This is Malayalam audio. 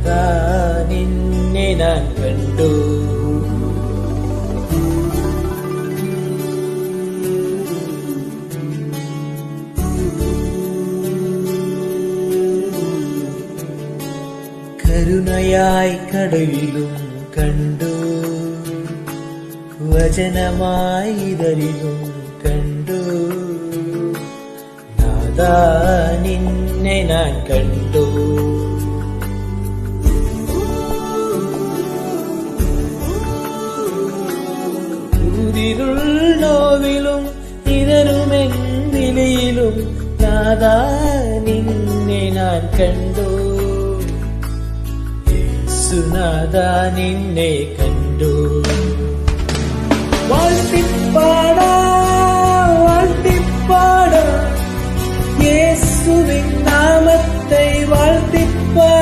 നാഥാ നിന്നെ ഞാൻ കണ്ടു. കരുണയായി കടലിലും കണ്ടു, വചനമായി ഇതളിലും കണ്ടു. നാഥാ നിന്നെ ഞാൻ കണ്ടു. ൂരിരുൾ നോവിലും ഇതരുമെന്തിലും നാഥാ നിന്നെ ഞാൻ കണ്ടു. യേശുനാഥാ നിന്നെ കണ്ടു. വാഴ്ത്തിപ്പാടാ യേശുവിൻ നാമത്തെ വാഴ്ത്തിപ്പാടാ.